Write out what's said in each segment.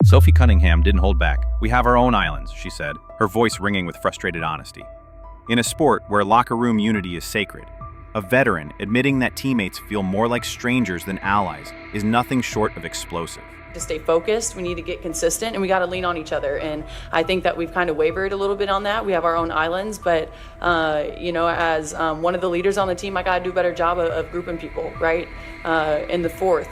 Sophie Cunningham didn't hold back. "We have our own islands," she said, her voice ringing with frustrated honesty. In a sport where locker room unity is sacred, a veteran admitting that teammates feel more like strangers than allies is nothing short of explosive. To stay focused, we need to get consistent, and we got to lean on each other. And I think that we've kind of wavered a little bit on that. We have our own islands, but as one of the leaders on the team, I got to do a better job of grouping people, right? In the fourth,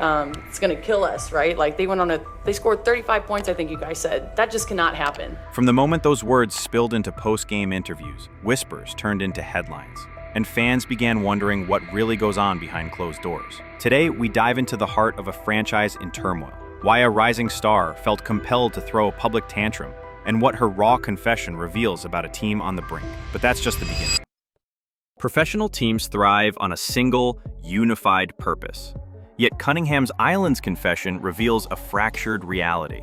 it's going to kill us, right? Like they scored 35 points, I think you guys said. That just cannot happen. From the moment those words spilled into post-game interviews, whispers turned into headlines, and fans began wondering what really goes on behind closed doors. Today, we dive into the heart of a franchise in turmoil, why a rising star felt compelled to throw a public tantrum, and what her raw confession reveals about a team on the brink. But that's just the beginning. Professional teams thrive on a single, unified purpose. Yet Cunningham's Islands confession reveals a fractured reality.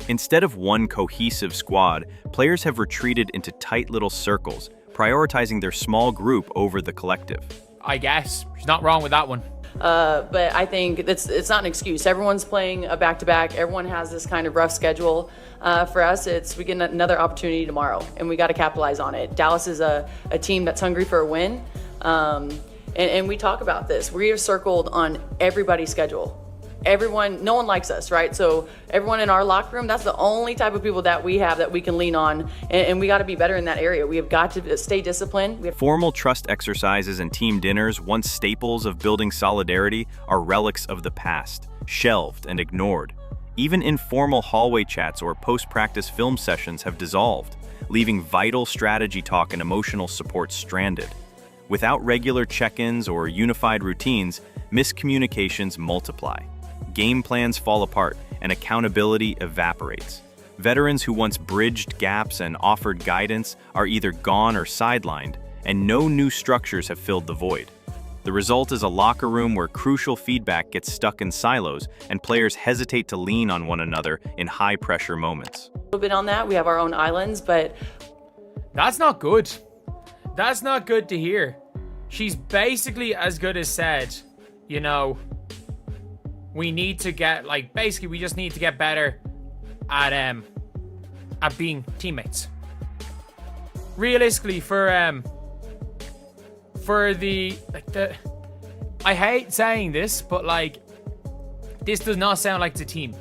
Instead of one cohesive squad, players have retreated into tight little circles, prioritizing their small group over the collective. I guess. She's not wrong with that one. But I think it's not an excuse. Everyone's playing a back-to-back. Everyone has this kind of rough schedule. For us, we get another opportunity tomorrow, and we got to capitalize on it. Dallas is a team that's hungry for a win, and we talk about this. We are circled on everybody's schedule. No one likes us, right? So everyone in our locker room, that's the only type of people that we have that we can lean on, and we got to be better in that area. We have got to stay disciplined. Formal trust exercises and team dinners, once staples of building solidarity, are relics of the past, shelved and ignored. Even informal hallway chats or post-practice film sessions have dissolved, leaving vital strategy talk and emotional support stranded. Without regular check-ins or unified routines, miscommunications multiply. Game plans fall apart, and accountability evaporates. Veterans who once bridged gaps and offered guidance are either gone or sidelined, and no new structures have filled the void. The result is a locker room where crucial feedback gets stuck in silos, and players hesitate to lean on one another in high-pressure moments. A little bit on that. We have our own islands, but That's not good. That's not good to hear. She's basically as good as said, we need to get, we just need to get better at being teammates. Realistically, I hate saying this, but this does not sound like the team.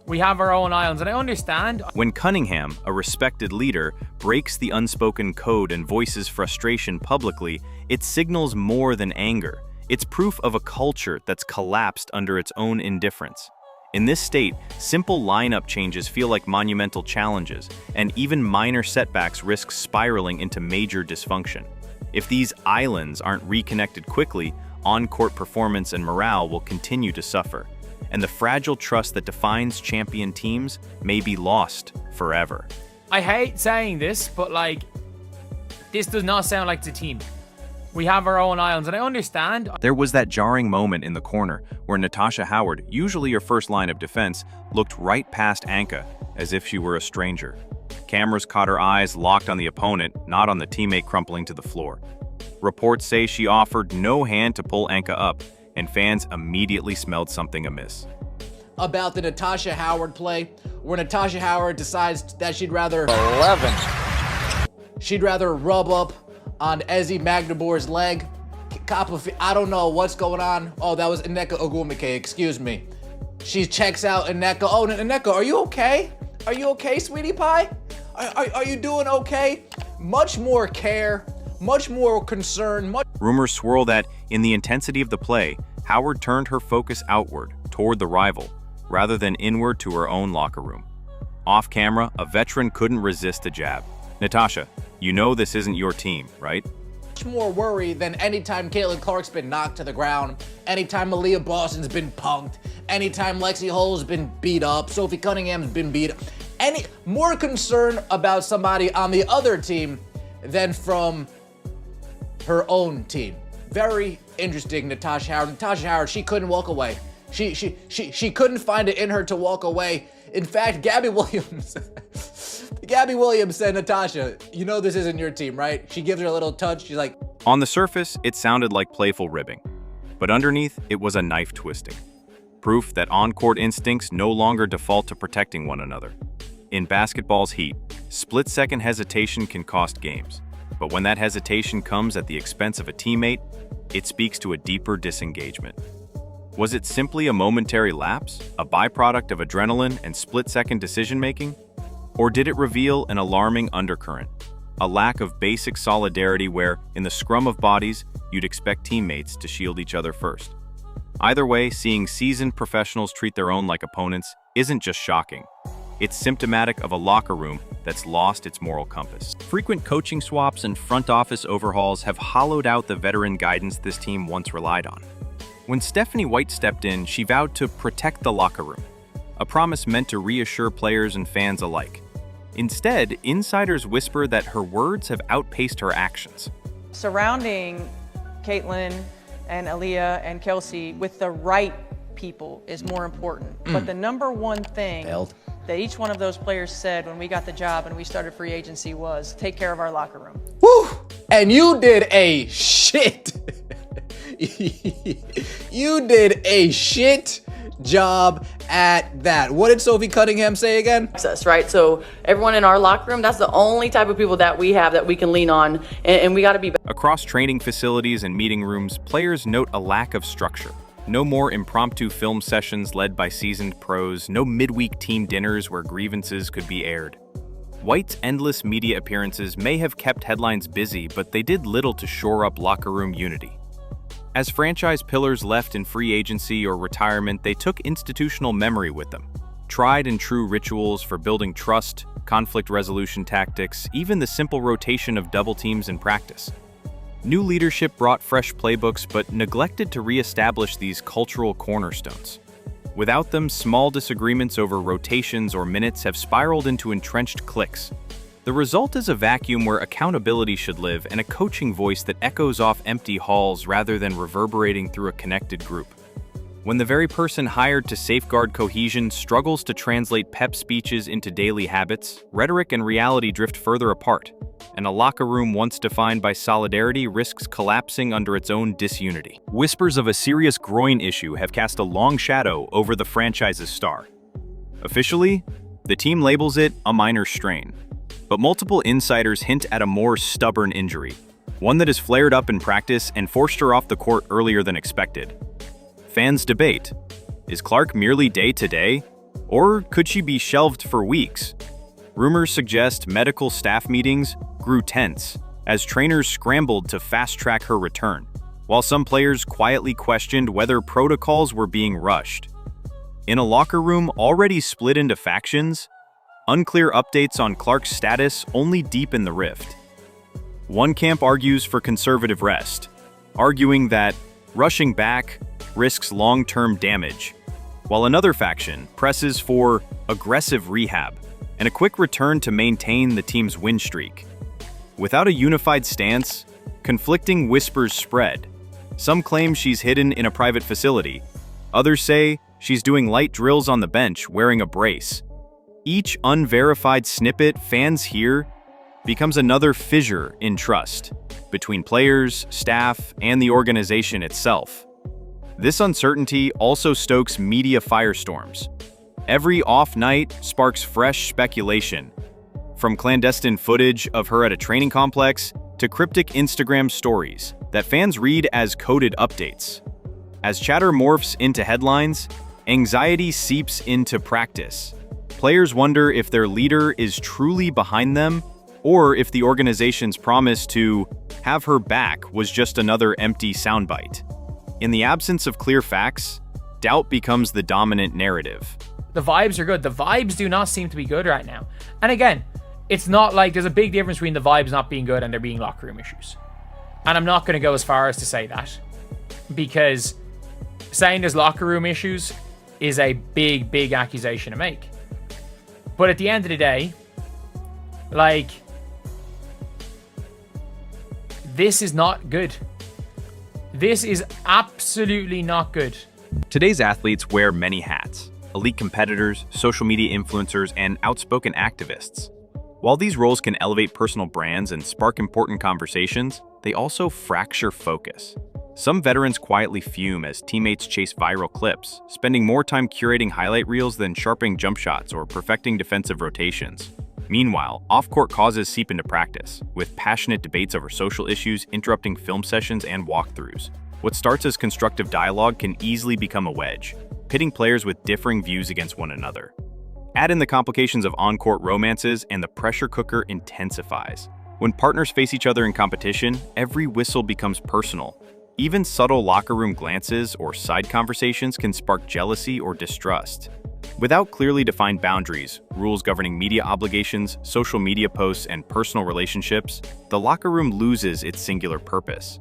We have our own islands, and I understand. When Cunningham, a respected leader, breaks the unspoken code and voices frustration publicly, it signals more than anger. It's proof of a culture that's collapsed under its own indifference. In this state, simple lineup changes feel like monumental challenges, and even minor setbacks risk spiraling into major dysfunction. If these islands aren't reconnected quickly, on-court performance and morale will continue to suffer, and the fragile trust that defines champion teams may be lost forever. I hate saying this, but this does not sound like the team. We have our own islands, and I understand. There was that jarring moment in the corner where Natasha Howard, usually your first line of defense, looked right past Anka as if she were a stranger. Cameras caught her eyes locked on the opponent, not on the teammate crumpling to the floor. Reports say she offered no hand to pull Anka up, and fans immediately smelled something amiss. About the Natasha Howard play, where Natasha Howard decides that she'd rather rub up on Ezi Magnabor's leg. I don't know what's going on. Oh, that was Nneka Ogwumike, excuse me. She checks out Nneka. Oh, Nneka, are you okay? Are you okay, sweetie pie? Are you doing okay? Much more care, much more concern. Rumors swirl that, in the intensity of the play, Howard turned her focus outward, toward the rival, rather than inward to her own locker room. Off camera, a veteran couldn't resist a jab. "Natasha, you know this isn't your team, right?" Much more worry than anytime Caitlin Clark's been knocked to the ground, anytime Aaliyah Boston's been punked, anytime Lexi Hull's been beat up, Sophie Cunningham's been beat up. More concern about somebody on the other team than from her own team. Very interesting, Natasha Howard. Natasha Howard, she couldn't walk away. She couldn't find it in her to walk away. In fact, Gabby Williams said, "Natasha, you know this isn't your team, right?" She gives her a little touch. She's like... On the surface, it sounded like playful ribbing, but underneath, it was a knife twisting. proof that on-court instincts no longer default to protecting one another. In basketball's heat, split-second hesitation can cost games. But when that hesitation comes at the expense of a teammate, it speaks to a deeper disengagement. Was it simply a momentary lapse, a byproduct of adrenaline and split-second decision-making? Or did it reveal an alarming undercurrent, a lack of basic solidarity where, in the scrum of bodies, you'd expect teammates to shield each other first? Either way, seeing seasoned professionals treat their own like opponents isn't just shocking. It's symptomatic of a locker room that's lost its moral compass. Frequent coaching swaps and front office overhauls have hollowed out the veteran guidance this team once relied on. When Stephanie White stepped in, she vowed to protect the locker room, a promise meant to reassure players and fans alike. Instead, insiders whisper that her words have outpaced her actions. Surrounding Caitlin and Aaliyah and Kelsey with the right people is more important. But the number one thing that each one of those players said when we got the job and we started free agency was take care of our locker room. Woo! And you did a shit. You did a shit job at that. What did Sophie Cunningham say again? Access, right? So everyone in our locker room, that's the only type of people that we have that we can lean on, and we got to be. Across training facilities and meeting rooms, players note a lack of structure. No more impromptu film sessions led by seasoned pros, no midweek team dinners where grievances could be aired. White's endless media appearances may have kept headlines busy, but they did little to shore up locker room unity. As franchise pillars left in free agency or retirement, they took institutional memory with them. Tried and true rituals for building trust, conflict resolution tactics, even the simple rotation of double teams in practice. New leadership brought fresh playbooks but neglected to re-establish these cultural cornerstones. Without them, small disagreements over rotations or minutes have spiraled into entrenched cliques. The result is a vacuum where accountability should live and a coaching voice that echoes off empty halls rather than reverberating through a connected group. When the very person hired to safeguard cohesion struggles to translate pep speeches into daily habits, rhetoric and reality drift further apart, and a locker room once defined by solidarity risks collapsing under its own disunity. Whispers of a serious groin issue have cast a long shadow over the franchise's star. Officially, the team labels it a minor strain. But multiple insiders hint at a more stubborn injury, one that has flared up in practice and forced her off the court earlier than expected. Fans debate, is Clark merely day-to-day, or could she be shelved for weeks? Rumors suggest medical staff meetings grew tense as trainers scrambled to fast-track her return, while some players quietly questioned whether protocols were being rushed. In a locker room already split into factions, unclear updates on Clark's status only deepen the rift. One camp argues for conservative rest, arguing that rushing back risks long-term damage, while another faction presses for aggressive rehab and a quick return to maintain the team's win streak. Without a unified stance, conflicting whispers spread. Some claim she's hidden in a private facility. Others say she's doing light drills on the bench wearing a brace. Each unverified snippet fans hear becomes another fissure in trust between players, staff, and the organization itself. This uncertainty also stokes media firestorms. Every off night sparks fresh speculation, from clandestine footage of her at a training complex to cryptic Instagram stories that fans read as coded updates. As chatter morphs into headlines, anxiety seeps into practice. Players wonder if their leader is truly behind them, or if the organization's promise to have her back was just another empty soundbite. In the absence of clear facts, doubt becomes the dominant narrative. The vibes are good. The vibes do not seem to be good right now. And again, it's not like there's a big difference between the vibes not being good and there being locker room issues. And I'm not going to go as far as to say that, because saying there's locker room issues is a big, big accusation to make. But at the end of the day, like, this is not good. This is absolutely not good. Today's athletes wear many hats: elite competitors, social media influencers, and outspoken activists. While these roles can elevate personal brands and spark important conversations, they also fracture focus. Some veterans quietly fume as teammates chase viral clips, spending more time curating highlight reels than sharpening jump shots or perfecting defensive rotations. Meanwhile, off-court causes seep into practice, with passionate debates over social issues interrupting film sessions and walkthroughs. What starts as constructive dialogue can easily become a wedge, pitting players with differing views against one another. Add in the complications of on-court romances and the pressure cooker intensifies. When partners face each other in competition, every whistle becomes personal. Even subtle locker room glances or side conversations can spark jealousy or distrust. Without clearly defined boundaries, rules governing media obligations, social media posts, and personal relationships, the locker room loses its singular purpose.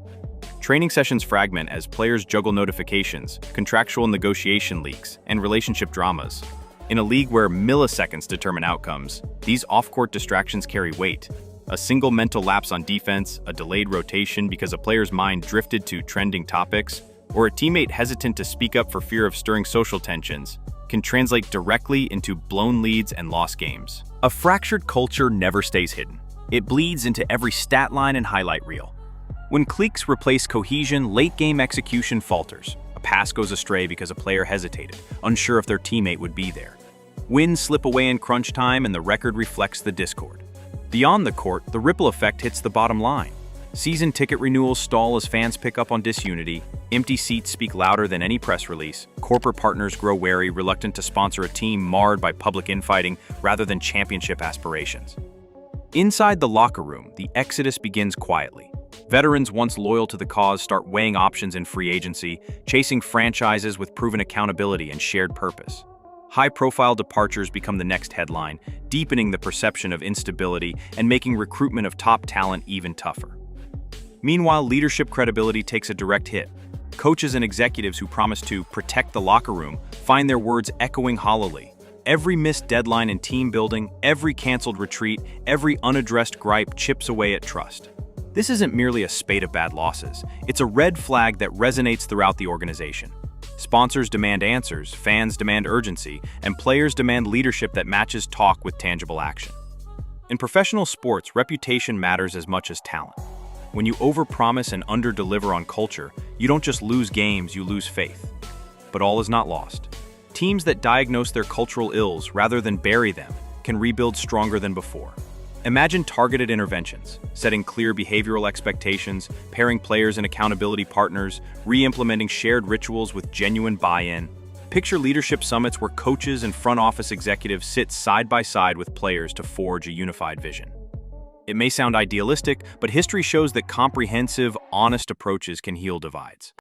Training sessions fragment as players juggle notifications, contractual negotiation leaks, and relationship dramas. In a league where milliseconds determine outcomes, these off-court distractions carry weight. A single mental lapse on defense, a delayed rotation because a player's mind drifted to trending topics, or a teammate hesitant to speak up for fear of stirring social tensions, can translate directly into blown leads and lost games. A fractured culture never stays hidden. It bleeds into every stat line and highlight reel. When cliques replace cohesion, late-game execution falters. A pass goes astray because a player hesitated, unsure if their teammate would be there. Wins slip away in crunch time and the record reflects the discord. Beyond the court, the ripple effect hits the bottom line. Season ticket renewals stall as fans pick up on disunity, empty seats speak louder than any press release, corporate partners grow wary, reluctant to sponsor a team marred by public infighting rather than championship aspirations. Inside the locker room, the exodus begins quietly. Veterans once loyal to the cause start weighing options in free agency, chasing franchises with proven accountability and shared purpose. High-profile departures become the next headline, deepening the perception of instability and making recruitment of top talent even tougher. Meanwhile, leadership credibility takes a direct hit. Coaches and executives who promise to protect the locker room find their words echoing hollowly. Every missed deadline in team building, every canceled retreat, every unaddressed gripe chips away at trust. This isn't merely a spate of bad losses. It's a red flag that resonates throughout the organization. Sponsors demand answers, fans demand urgency, and players demand leadership that matches talk with tangible action. In professional sports, reputation matters as much as talent. When you overpromise and underdeliver on culture, you don't just lose games, you lose faith. But all is not lost. Teams that diagnose their cultural ills rather than bury them can rebuild stronger than before. Imagine targeted interventions, setting clear behavioral expectations, pairing players and accountability partners, re-implementing shared rituals with genuine buy-in. Picture leadership summits where coaches and front office executives sit side by side with players to forge a unified vision. It may sound idealistic, but history shows that comprehensive, honest approaches can heal divides.